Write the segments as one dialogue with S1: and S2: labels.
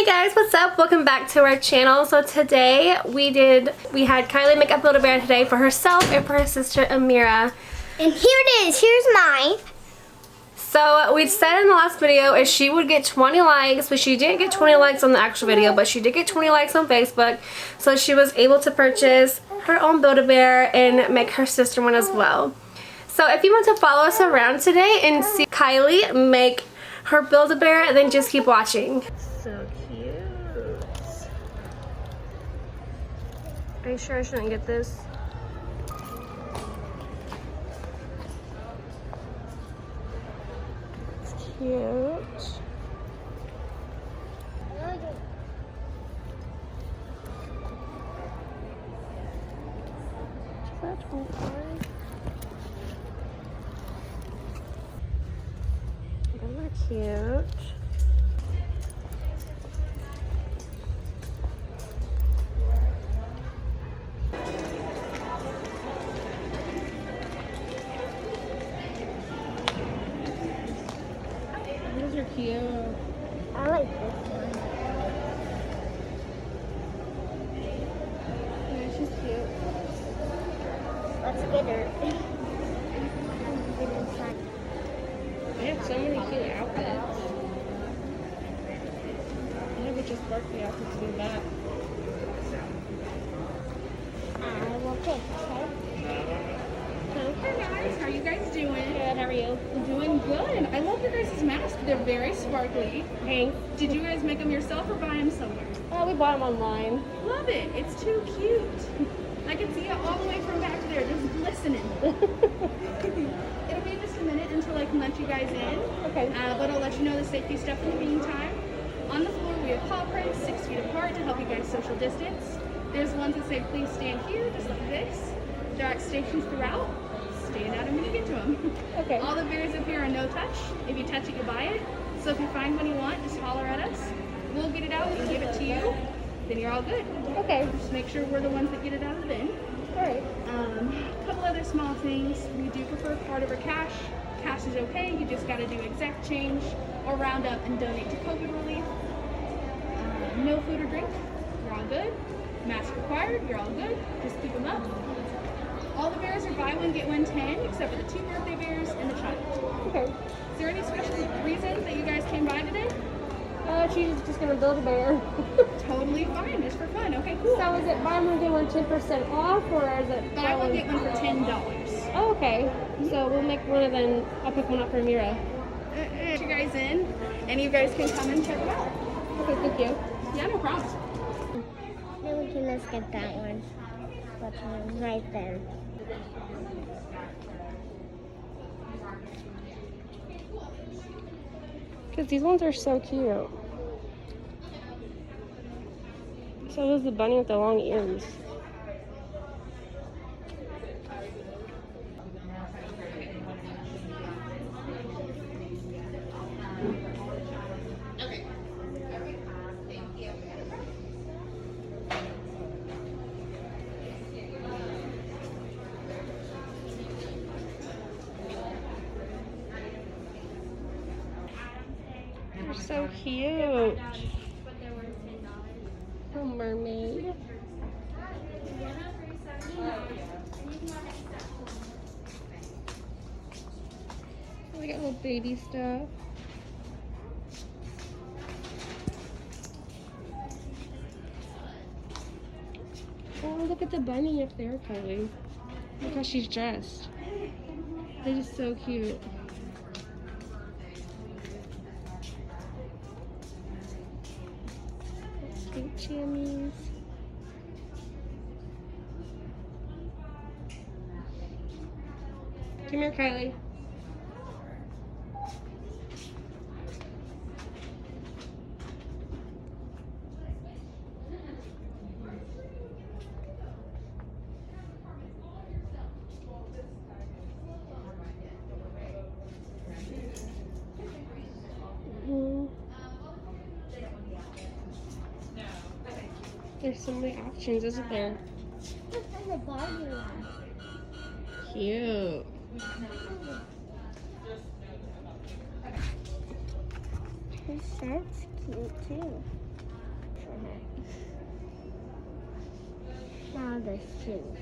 S1: Hey guys, what's up? Welcome back to our channel. So today we had Kylie make a Build-A-Bear today for herself and for her sister Amira.
S2: And here it is. Here's mine.
S1: So we said in the last video is she would get 20 likes, but she didn't get 20 likes on the actual video, but she did get 20 likes on Facebook. So she was able to purchase her own Build-A-Bear and make her sister one as well. So if you want to follow us around today and see Kylie make her Build-A-Bear, then just keep watching. So cute. Are you sure I shouldn't get this? It's cute. Is that 25? Those are cute. Those are cute.
S2: I like this one.
S1: Yeah, she's cute.
S2: Let's get her.
S1: They have so many cute outfits. I have just sparkly outfits in the back.
S2: I will pick, okay?
S3: Hey guys, how are you guys doing?
S1: Good, how are you?
S3: Doing good. I love your guys' masks. They're very sparkly.
S1: Thanks.
S3: Did you guys make them yourself or buy them somewhere?
S1: We bought them online.
S3: Love it. It's too cute. I can see it all the way from back there, just glistening. It'll be just a minute until I can let you guys in.
S1: Okay.
S3: But I'll let you know the safety stuff in the meantime. On the floor, we have paw prints 6 feet apart to help you guys social distance. There's ones that say, please stand here, just like this. There are stations throughout. Stand out when you get to them.
S1: Okay.
S3: All the bears up here are no touch. If you touch it, you buy it. So if you find one you want, just holler at us. We'll get it out and give it to you. Then you're all good.
S1: Okay.
S3: Just make sure we're the ones that get it out of the bin.
S1: Alright.
S3: A couple other small things. We do prefer card over cash. Cash is okay. You just got to do exact change or round up and donate to COVID relief. No food or drink. You're all good. Mask required. You're all good. Just keep them up. All the bears are buy one, get one 10, except for the 2 birthday bears and the child.
S1: Okay.
S3: Is there any special reason that you guys came by today?
S1: She's just gonna build a bear.
S3: Totally fine, just for fun. Okay, cool.
S1: So is it buy one get one 10% off, or is it
S3: Buy one, get one for $10.
S1: Oh, okay. So we'll make one and then I'll pick one up for Mira.
S3: You guys in, and you guys can come and check it out.
S1: Okay, thank you.
S3: Yeah, no problem.
S2: Then we can just get that one. Which one? Right there.
S1: Because these ones are so cute. So is the bunny with the long ears. They're so cute. A mermaid. We got little baby stuff. Oh, look at the bunny up there, Kylie. Look how she's dressed. They're just so cute. Cute jammies. Come here, Kylie. There's so many options, isn't there?
S2: Look at the Barbie one.
S1: Cute.
S2: This shirt's cute too. Now the shoes.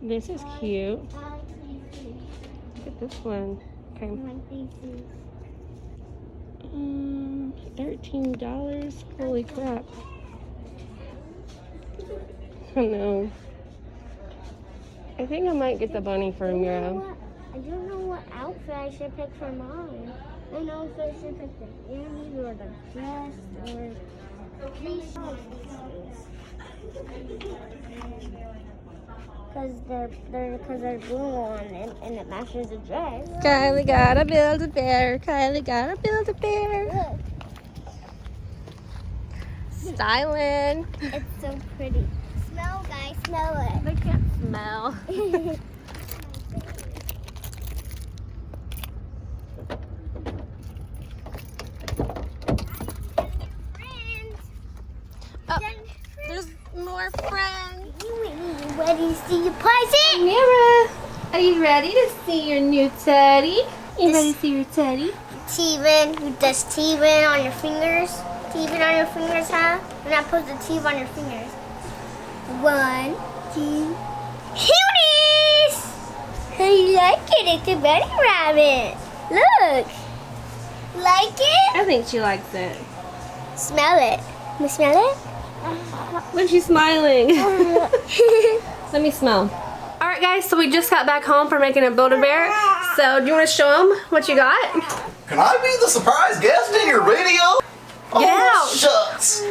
S1: This is cute.
S2: I like these shoes.
S1: Look at this one. Okay.
S2: I like these shoes.
S1: $13. Holy crap. I know. I think I might get the bunny for Mira.
S2: I don't know what outfit I should pick for mine. I don't know if I should pick the earrings or the dress or these because they're blue on and it matches the dress.
S1: Kylie gotta build a bear. Kylie gotta build a bear.
S2: Look,
S1: Styling.
S2: it's so pretty. Smell, guys, smell it.
S1: I can't smell. Oh, there's more friends.
S2: You ready to see your present?
S1: Mira, are you ready to see your new teddy? You ready to see your teddy?
S2: Steven, does Steven on your fingers? Steven on your fingers, huh? And I put the T on your fingers. 1, 2. Here it is! How you like it? It's a bunny rabbit. Look. Like it?
S1: I think she likes it.
S2: Smell it. Can you smell it?
S1: When she's smiling. Let me smell. Alright guys, so we just got back home from making a Build-A-Bear. So do you want to show them what you got?
S4: Can I be the surprise guest in your video?
S1: Get out.
S4: Shucks.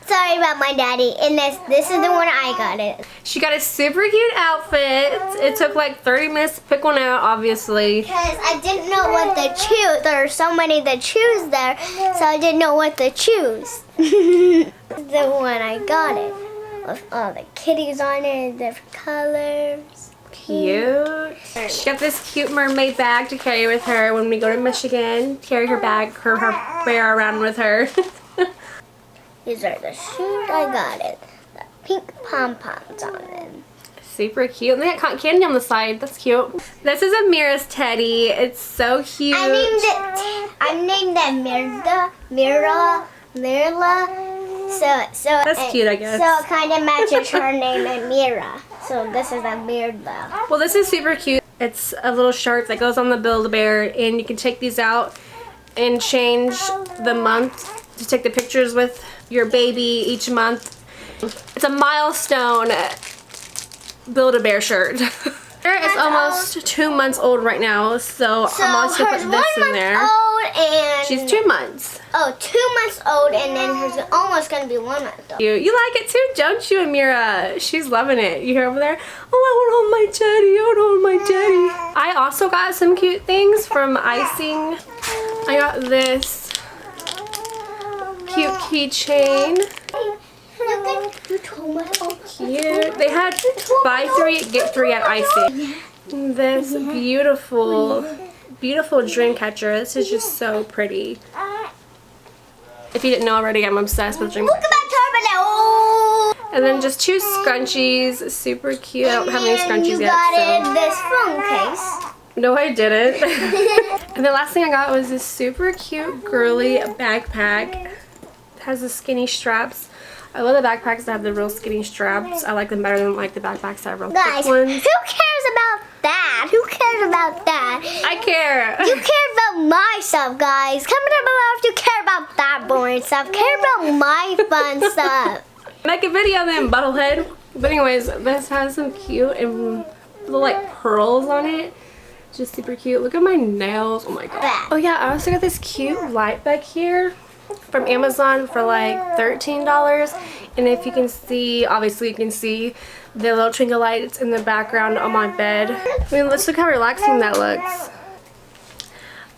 S2: Sorry about my daddy. And this is the one I got it.
S1: She got a super cute outfit. It took like 30 minutes to pick one out, obviously.
S2: Because I didn't know what to choose. There are so many to choose there, so I didn't know what to choose. The one I got it. With all the kitties on it, different colors.
S1: Cute. She got this cute mermaid bag to carry with her when we go to Michigan. Carry her bag, her bear around with her.
S2: These are the shoes I got it. The pink pom-poms on them.
S1: Super cute. And they got cotton candy on the side. That's cute. This is Amira's teddy. It's so cute.
S2: I named it Mirla. So
S1: That's cute, I guess.
S2: So it kind of matches her name and Mira. So this is a Mirla.
S1: Well, this is super cute. It's a little shirt that goes on the Build-A-Bear, and you can take these out and change the month to take the pictures with your baby each month. It's a milestone Build-A-Bear shirt. It's almost 2 months old right now, so I'm also putting this in there.
S2: And
S1: She's 2 months.
S2: Oh, 2 months old, and then hers is almost gonna be 1 month old.
S1: You like it too, don't you, Amira? She's loving it. You hear over there? Oh, I want to hold my teddy. I want to hold my teddy. I also got some cute things from Icing. I got this cute keychain. Cute. They had buy 3 get 3 at Icing. This beautiful dream catcher. This is just so pretty. If you didn't know already, I'm obsessed with dream catchers. And then just 2 scrunchies. Super cute. I don't have any scrunchies yet.
S2: You got this phone case.
S1: No, I didn't. And the last thing I got was this super cute girly backpack. It has the skinny straps. I love the backpacks that have the real skinny straps. I like them better than like the backpacks that have real thick ones.
S2: Who cares about that? Who cares about that?
S1: I care.
S2: You care about my stuff, guys. Comment down below if you care about that boring stuff. Care about my fun stuff.
S1: Make a video then, buttlehead. But anyways, this has some cute and little like pearls on it. Just super cute. Look at my nails. Oh my god. Oh yeah, I also got this cute light back here from Amazon for like $13. And if you can see, obviously you can see the little twinkle lights in the background on my bed. I mean, let's look how relaxing that looks.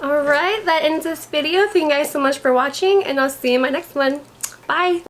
S1: Alright, that ends this video. Thank you guys so much for watching, and I'll see you in my next one. Bye!